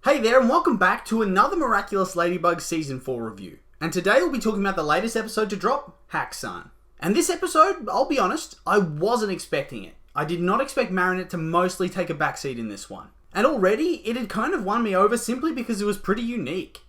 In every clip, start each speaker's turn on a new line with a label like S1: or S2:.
S1: Hey there, and welcome back to another Miraculous Ladybug Season 4 review. And today we'll be talking about the latest episode to drop, Hack-san. And this episode, I'll be honest, I wasn't expecting it. I did not expect Marinette to mostly take a backseat in this one. And already, it had kind of won me over simply because it was pretty unique.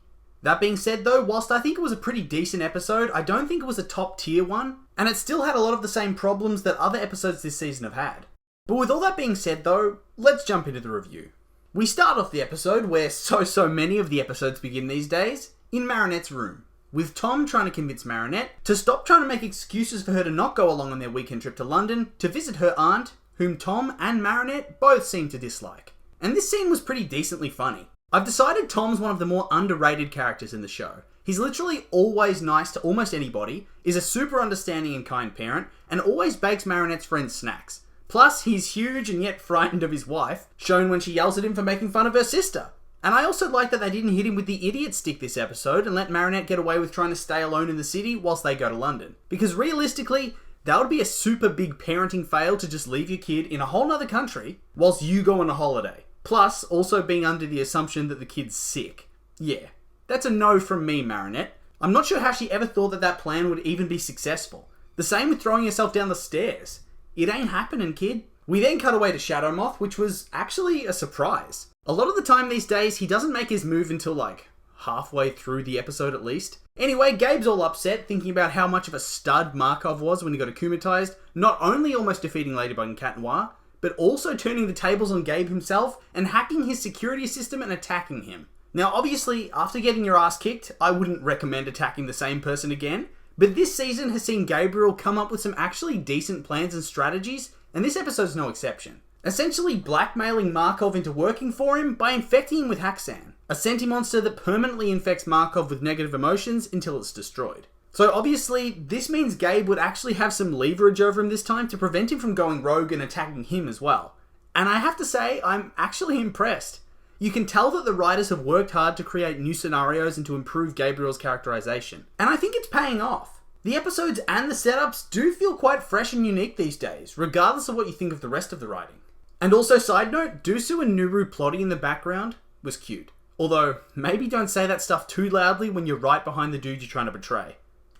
S1: That being said though, whilst I think it was a pretty decent episode, I don't think it was a top tier one, and it still had a lot of the same problems that other episodes this season have had. But with all that being said though, let's jump into the review. We start off the episode, where so many of the episodes begin these days, in Marinette's room, with Tom trying to convince Marinette to stop trying to make excuses for her to not go along on their weekend trip to London to visit her aunt, whom Tom and Marinette both seem to dislike. And this scene was pretty decently funny. I've decided Tom's one of the more underrated characters in the show. He's literally always nice to almost anybody, is a super understanding and kind parent, and always bakes Marinette's friends snacks. Plus, he's huge and yet frightened of his wife, shown when she yells at him for making fun of her sister. And I also like that they didn't hit him with the idiot stick this episode and let Marinette get away with trying to stay alone in the city whilst they go to London. Because realistically, that would be a super big parenting fail to just leave your kid in a whole nother country whilst you go on a holiday. Plus, also being under the assumption that the kid's sick. Yeah, that's a no from me, Marinette. I'm not sure how she ever thought that plan would even be successful. The same with throwing herself down the stairs. It ain't happening, kid. We then cut away to Shadow Moth, which was actually a surprise. A lot of the time these days, he doesn't make his move until like halfway through the episode at least. Anyway, Gabe's all upset, thinking about how much of a stud Markov was when he got akumatized, not only almost defeating Ladybug and Cat Noir, but also turning the tables on Gabe himself and hacking his security system and attacking him. Now obviously, after getting your ass kicked, I wouldn't recommend attacking the same person again, but this season has seen Gabriel come up with some actually decent plans and strategies, and this episode's no exception. Essentially blackmailing Markov into working for him by infecting him with Hack-san, a senti-monster that permanently infects Markov with negative emotions until it's destroyed. So obviously, this means Gabe would actually have some leverage over him this time to prevent him from going rogue and attacking him as well. And I have to say, I'm actually impressed. You can tell that the writers have worked hard to create new scenarios and to improve Gabriel's characterization. And I think it's paying off. The episodes and the setups do feel quite fresh and unique these days, regardless of what you think of the rest of the writing. And also, side note, Dusu and Nuru plotting in the background was cute. Although, maybe don't say that stuff too loudly when you're right behind the dude you're trying to betray.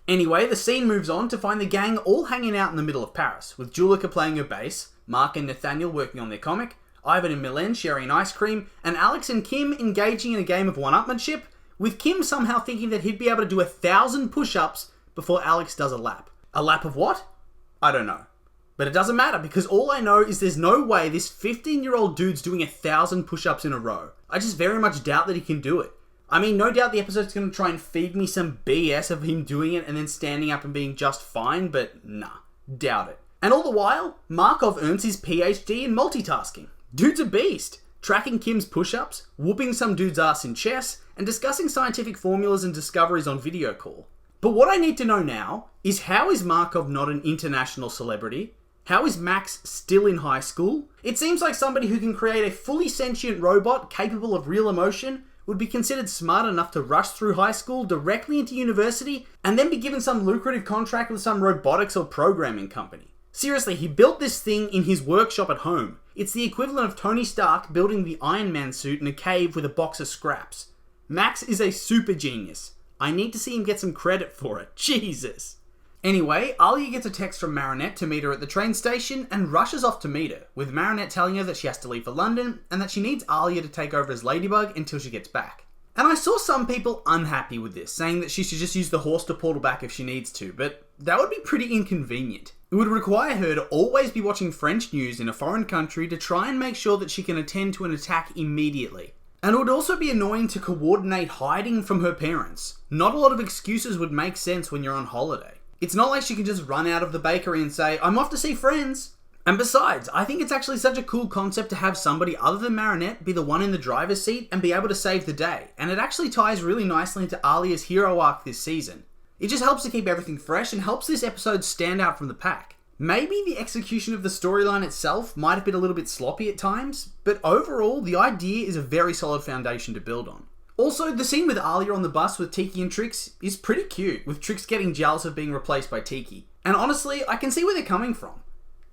S1: Anyway, the scene moves on to find the gang all hanging out in the middle of Paris, with Julika playing her bass, Mark and Nathaniel working on their comic, Ivan and Milen sharing an ice cream, and Alex and Kim engaging in a game of one-upmanship, with Kim somehow thinking that he'd be able to do 1,000 push-ups before Alex does a lap. A lap of what? I don't know. But it doesn't matter, because all I know is there's no way this 15-year-old dude's doing 1,000 push-ups in a row. I just very much doubt that he can do it. I mean, no doubt the episode's going to try and feed me some BS of him doing it and then standing up and being just fine, but nah, doubt it. And all the while, Markov earns his PhD in multitasking. Dude's a beast, tracking Kim's push-ups, whooping some dude's ass in chess, and discussing scientific formulas and discoveries on video call. But what I need to know now is, how is Markov not an international celebrity? How is Max still in high school? It seems like somebody who can create a fully sentient robot capable of real emotion would be considered smart enough to rush through high school directly into university and then be given some lucrative contract with some robotics or programming company. Seriously, he built this thing in his workshop at home. It's the equivalent of Tony Stark building the Iron Man suit in a cave with a box of scraps. Max is a super genius. I need to see him get some credit for it. Jesus. Anyway, Alya gets a text from Marinette to meet her at the train station and rushes off to meet her, with Marinette telling her that she has to leave for London and that she needs Alya to take over as Ladybug until she gets back. And I saw some people unhappy with this, saying that she should just use the horse to portal back if she needs to, but that would be pretty inconvenient. It would require her to always be watching French news in a foreign country to try and make sure that she can attend to an attack immediately. And it would also be annoying to coordinate hiding from her parents. Not a lot of excuses would make sense when you're on holiday. It's not like she can just run out of the bakery and say, I'm off to see friends. And besides, I think it's actually such a cool concept to have somebody other than Marinette be the one in the driver's seat and be able to save the day. And it actually ties really nicely into Alya's hero arc this season. It just helps to keep everything fresh and helps this episode stand out from the pack. Maybe the execution of the storyline itself might have been a little bit sloppy at times, but overall, the idea is a very solid foundation to build on. Also, the scene with Alya on the bus with Tiki and Trix is pretty cute, with Trix getting jealous of being replaced by Tiki. And honestly, I can see where they're coming from.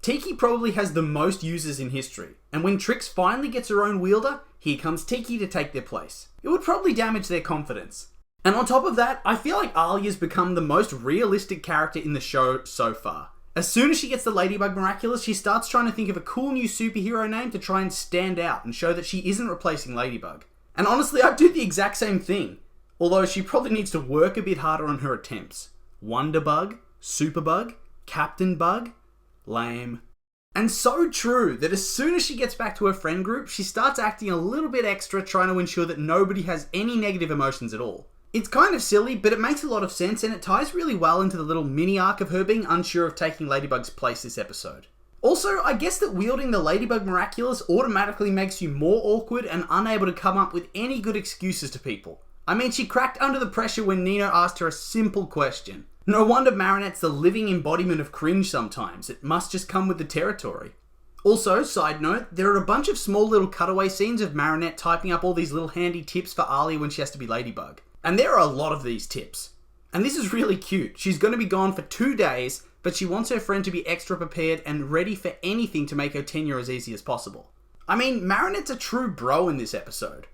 S1: Tiki probably has the most users in history, and when Trix finally gets her own wielder, here comes Tiki to take their place. It would probably damage their confidence. And on top of that, I feel like Alya's become the most realistic character in the show so far. As soon as she gets the Ladybug Miraculous, she starts trying to think of a cool new superhero name to try and stand out and show that she isn't replacing Ladybug. And honestly, I'd do the exact same thing. Although she probably needs to work a bit harder on her attempts. Wonderbug, Superbug, Captain Bug, lame. And so true that as soon as she gets back to her friend group, she starts acting a little bit extra, trying to ensure that nobody has any negative emotions at all. It's kind of silly, but it makes a lot of sense, and it ties really well into the little mini arc of her being unsure of taking Ladybug's place this episode. Also, I guess that wielding the Ladybug Miraculous automatically makes you more awkward and unable to come up with any good excuses to people. I mean, she cracked under the pressure when Nino asked her a simple question. No wonder Marinette's the living embodiment of cringe sometimes. It must just come with the territory. Also, side note, there are a bunch of small little cutaway scenes of Marinette typing up all these little handy tips for Alya when she has to be Ladybug. And there are a lot of these tips. And this is really cute. She's going to be gone for 2 days, but she wants her friend to be extra prepared and ready for anything to make her tenure as easy as possible. I mean, Marinette's a true bro in this episode.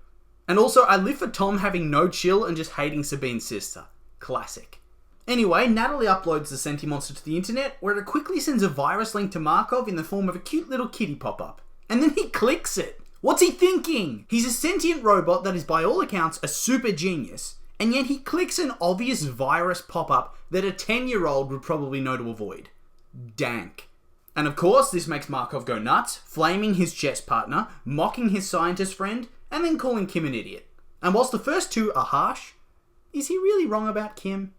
S1: And also, I live for Tom having no chill and just hating Sabine's sister. Classic. Anyway, Natalie uploads the Sentimonster to the internet, where it quickly sends a virus link to Markov in the form of a cute little kitty pop-up. And then he clicks it. What's he thinking? He's a sentient robot that is by all accounts a super genius, and yet he clicks an obvious virus pop-up that a 10-year-old would probably know to avoid. Dank. And of course, this makes Markov go nuts, flaming his chess partner, mocking his scientist friend, and then calling Kim an idiot. And whilst the first two are harsh, is he really wrong about Kim?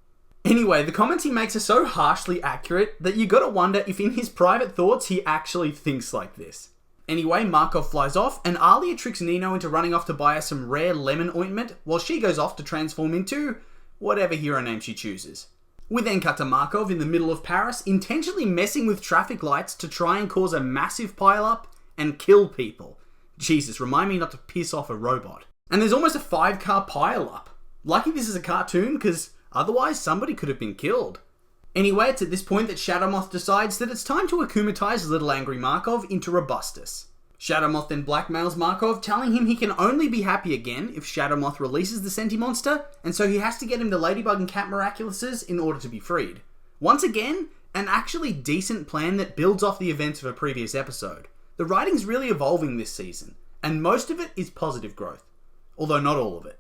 S1: Anyway, the comments he makes are so harshly accurate that you gotta wonder if in his private thoughts he actually thinks like this. Anyway, Markov flies off, and Alya tricks Nino into running off to buy her some rare lemon ointment, while she goes off to transform into whatever hero name she chooses. We then cut to Markov in the middle of Paris, intentionally messing with traffic lights to try and cause a massive pile-up and kill people. Jesus, remind me not to piss off a robot. And there's almost a 5-car pile-up. Lucky this is a cartoon, because otherwise somebody could have been killed. Anyway, it's at this point that Shadowmoth decides that it's time to akumatize little angry Markov into Robustus. Shadowmoth then blackmails Markov, telling him he can only be happy again if Shadowmoth releases the Sentimonster, and so he has to get him the Ladybug and Cat Miraculouses in order to be freed. Once again, an actually decent plan that builds off the events of a previous episode. The writing's really evolving this season, and most of it is positive growth. Although not all of it.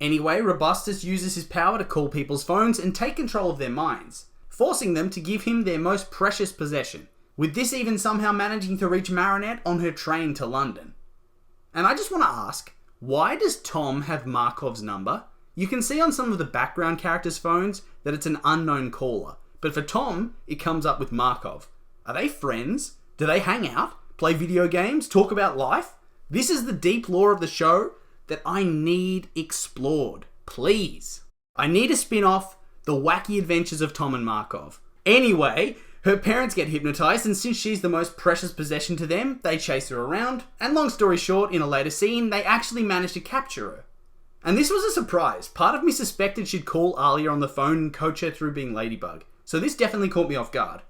S1: Anyway, Robustus uses his power to call people's phones and take control of their minds, forcing them to give him their most precious possession, with this even somehow managing to reach Marinette on her train to London. And I just want to ask, why does Tom have Markov's number? You can see on some of the background characters' phones that it's an unknown caller, but for Tom, it comes up with Markov. Are they friends? Do they hang out? Play video games? Talk about life? This is the deep lore of the show that I need explored. Please. I need a spin-off, The Wacky Adventures of Tom and Markov. Anyway, her parents get hypnotized, and since she's the most precious possession to them, they chase her around, and long story short, in a later scene, they actually manage to capture her. And this was a surprise. Part of me suspected she'd call Alya on the phone and coach her through being Ladybug. So this definitely caught me off guard.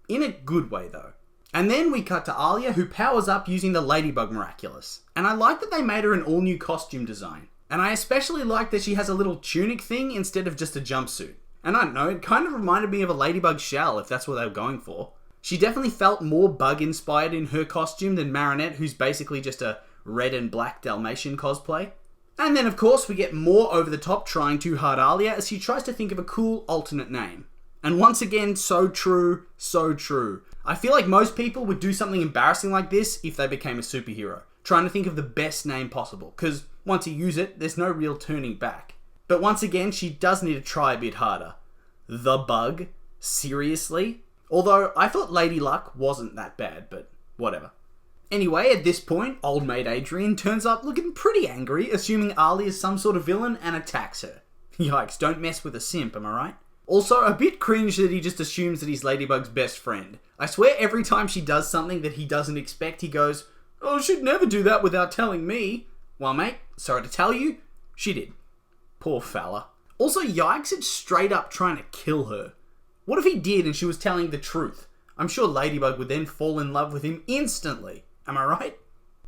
S1: In a good way, though. And then we cut to Alya, who powers up using the Ladybug Miraculous. And I like that they made her an all-new costume design. And I especially like that she has a little tunic thing instead of just a jumpsuit. And I don't know, it kind of reminded me of a Ladybug shell, if that's what they were going for. She definitely felt more bug-inspired in her costume than Marinette, who's basically just a red and black Dalmatian cosplay. And then, of course, we get more over-the-top trying too hard Alya as she tries to think of a cool alternate name. And once again, so true, so true. I feel like most people would do something embarrassing like this if they became a superhero, trying to think of the best name possible, because once you use it, there's no real turning back. But once again, she does need to try a bit harder. The Bug? Seriously? Although, I thought Lady Luck wasn't that bad, but whatever. Anyway, at this point, old maid Adrian turns up looking pretty angry, assuming Alya is some sort of villain, and attacks her. Yikes, don't mess with a simp, am I right? Also, a bit cringe that he just assumes that he's Ladybug's best friend. I swear every time she does something that he doesn't expect, he goes, "Oh, she'd never do that without telling me." Well, mate, sorry to tell you, she did. Poor fella. Also, yikes, it's straight up trying to kill her. What if he did and she was telling the truth? I'm sure Ladybug would then fall in love with him instantly. Am I right?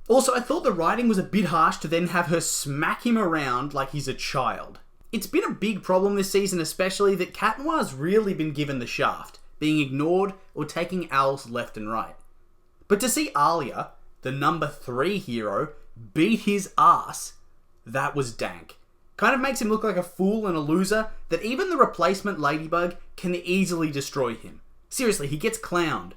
S1: Also, I thought the writing was a bit harsh to then have her smack him around like he's a child. It's been a big problem this season, especially that Cat Noir's really been given the shaft, being ignored or taking L's left and right. But to see Alya, the number 3 hero, beat his ass, that was dank. Kind of makes him look like a fool and a loser that even the replacement Ladybug can easily destroy him. Seriously, he gets clowned.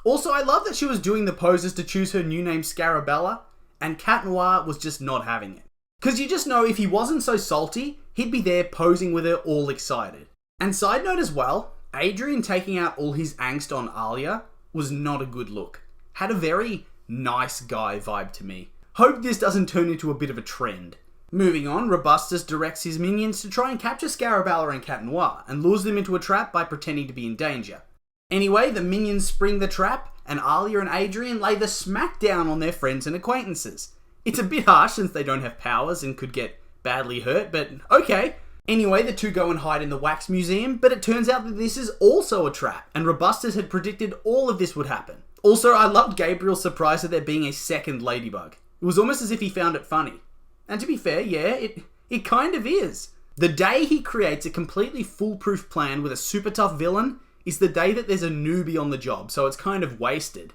S1: Also, I love that she was doing the poses to choose her new name Scarabella, and Cat Noir was just not having it. Because you just know if he wasn't so salty, he'd be there posing with her all excited. And side note as well, Adrian taking out all his angst on Alya was not a good look. Had a very nice guy vibe to me. Hope this doesn't turn into a bit of a trend. Moving on, Robustus directs his minions to try and capture Scarabella and Cat Noir and lures them into a trap by pretending to be in danger. Anyway, the minions spring the trap and Alya and Adrian lay the smack down on their friends and acquaintances. It's a bit harsh since they don't have powers and could get badly hurt, but okay. Anyway, the two go and hide in the wax museum, but it turns out that this is also a trap, and Robustus had predicted all of this would happen. Also, I loved Gabriel's surprise at there being a second Ladybug. It was almost as if he found it funny. And to be fair, yeah, it kind of is. The day he creates a completely foolproof plan with a super tough villain is the day that there's a newbie on the job, so it's kind of wasted.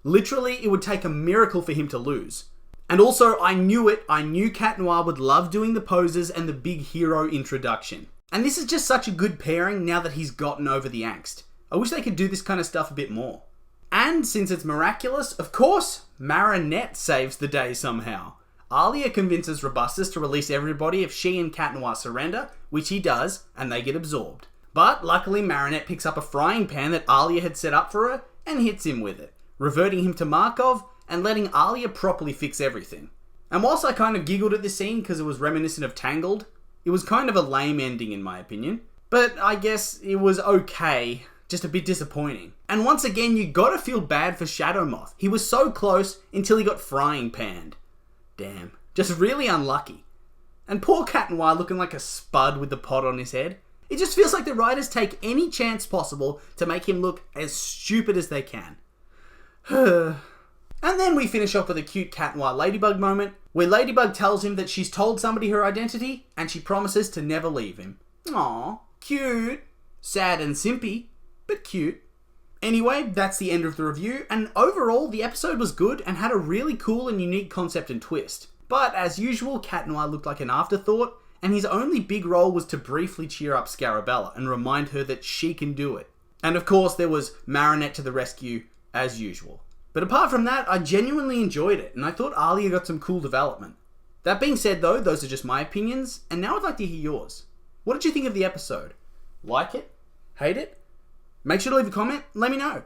S1: Literally, it would take a miracle for him to lose. And also, I knew Cat Noir would love doing the poses and the big hero introduction. And this is just such a good pairing now that he's gotten over the angst. I wish they could do this kind of stuff a bit more. And since it's miraculous, of course, Marinette saves the day somehow. Alya convinces Robustus to release everybody if she and Cat Noir surrender, which he does, and they get absorbed. But luckily Marinette picks up a frying pan that Alya had set up for her and hits him with it, reverting him to Markov and letting Alya properly fix everything. And whilst I kind of giggled at this scene because it was reminiscent of Tangled, it was kind of a lame ending in my opinion. But I guess it was okay, just a bit disappointing. And once again, you gotta feel bad for Shadow Moth. He was so close until he got frying panned. Damn, just really unlucky. And poor Cat Noir looking like a spud with the pot on his head. It just feels like the writers take any chance possible to make him look as stupid as they can. And then we finish off with a cute Cat Noir Ladybug moment, where Ladybug tells him that she's told somebody her identity, and she promises to never leave him. Aww, cute. Sad and simpy, but cute. Anyway, that's the end of the review, and overall, the episode was good and had a really cool and unique concept and twist. But as usual, Cat Noir looked like an afterthought, and his only big role was to briefly cheer up Scarabella and remind her that she can do it. And of course, there was Marinette to the rescue, as usual. But apart from that, I genuinely enjoyed it, and I thought Alya got some cool development. That being said though, those are just my opinions, and now I'd like to hear yours. What did you think of the episode? Like it? Hate it? Make sure to leave a comment, let me know.